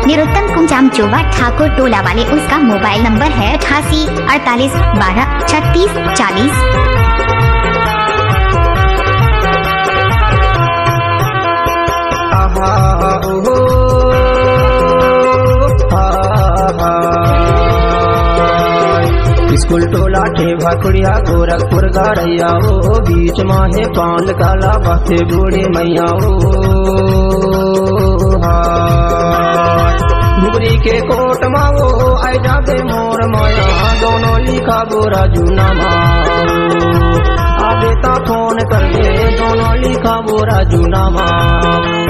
निरुत्तम कुंजाम चोवा ठाकुर टोला वाले, उसका मोबाइल नंबर है 88 48 12 36 40। स्कूल टोला के भाकुड़िया गोरखपुर गाड़िया ओ, बीच माहे पान काला बाते बूढ़ी मैया ओ। घुगरी के कोट माओ आई जाते मोर माया, दोनों लिखा गोरा जूना माओ। आगे ता फोन कर दे, दोनों लिखा गोरा जूना माओ।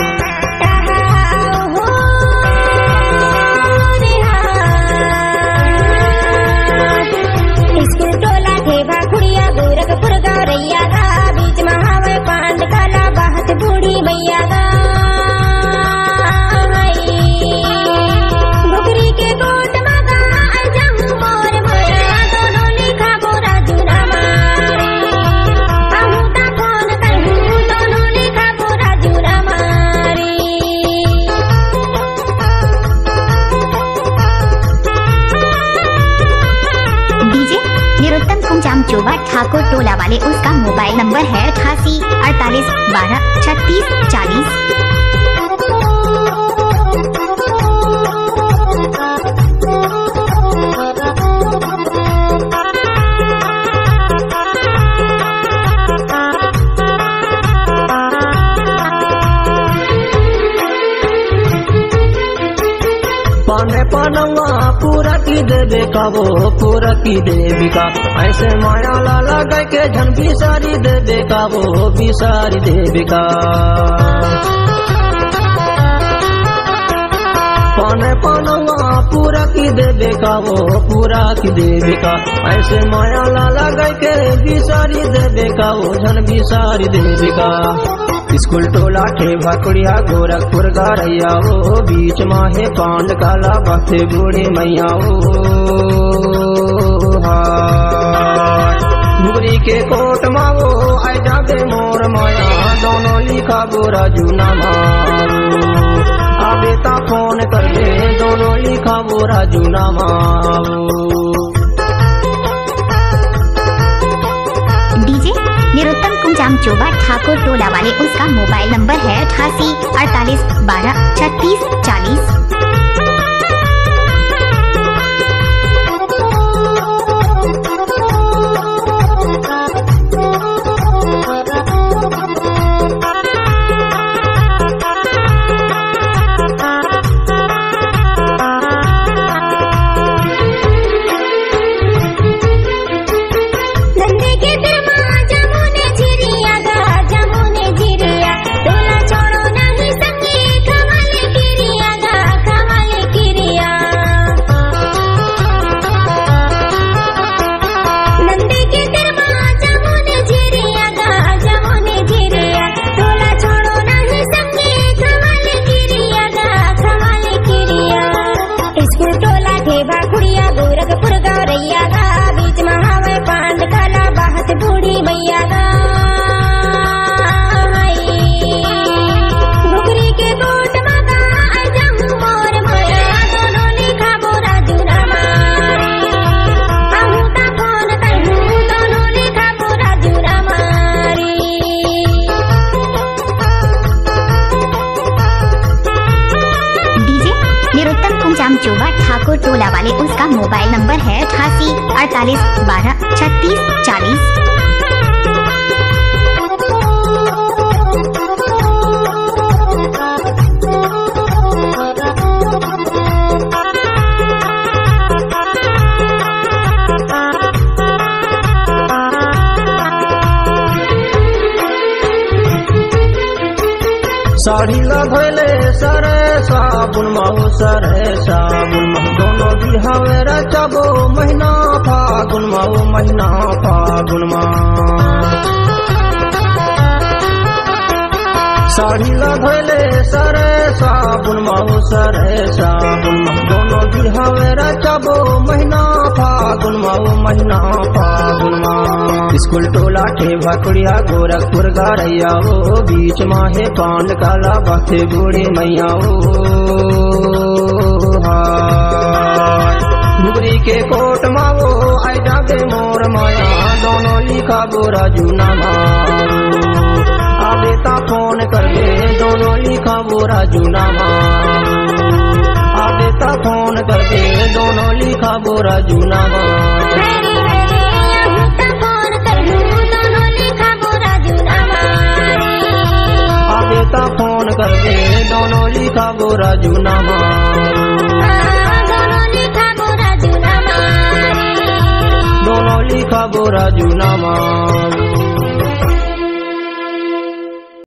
गोरखपुर गौरैया गा, बीच महावे पांड काला बाहत बूढ़ी मैया गा। घुगरी के कोट मगा जमू मोर मोया, दोनों लिखा गोरा जूना मारे। आहू ता फोन करहू, दोनों लिखा गोरा जूना मारे। डीजे निरुत्तम कुंजाम चोवा ठाकुर टोला वाले, उसका मोबाइल नंबर है 88 48 12 36 40। पाने पानवा पूरा की देवे का वो, पूरा की देवी का ऐसे माया लाला गए के झन बिसारी देवे का वो, बिसारी देवी का। पाने पानवा पूरा की देवे का वो, पूरा की देवी का ऐसे माया लाला गए के बिसारी देवे का वो, झन बिसारी देवी का। स्कूल टोला के भाकुड़िया गोरखपुर गाड़िया ओ, बीच माहे पांड काला बाते बूढ़ी मैया ओ। घुगरी के कोट माओ आई जाते मोर माया, दोनों लिखा गोरा जूना माओ। आगे ता फोन कर दे, दोनों लिखा गोरा जूना माओ। डीजे निरुत्तम कुंजाम चोवा ठाकुर टोला वाले, उसका मोबाइल नंबर है 88 48 12 36 40। गोरखपुर गौरैया गा, बीच महावे पांड काला बाहत बूढ़ी मैया गा। घुगरी के कोट मगा जमू मोर मोया, दोनों लिखा गोरा जूना मारे। आहू ता फोन करहू, दोनों लिखा गोरा जूना मारे। डीजे निरुत्तम कुंजाम चोवा ठाकुर टोला वाले, उसका मोबाइल नंबर है 88 48 12 36 40। साड़ी ला धोले सरे साबुन माहो, सरे साबुन माहो, दोनों बिहावे रचबो महीना फागुन माहो, महीना फागुन माह। साड़ी ला धोले सरे साबुन माहो, सरे साबुन माहो, दोनों बिहावे रचबो महीना फागुन माहो, महीना फागुन माह। स्कूल टोला के भाकुड़िया गोरखपुर गाड़िया ओ, बीच माहे पांड काला बाते बूढ़ी मैया ओ। घुगरी के कोट मावो आई जागे मोर माया दोनों लिखा बोरा जूना मारो आबे ता फोन कर दे दोनों लिखा बोरा जूना मारो आबे ता फोन कर दे दोनों लिखा बोरा जूना मारो आबे ता फोन कर दे दोनों लिखा बोरा जूना मारो दोनों लिखा बोरा जूना मारो।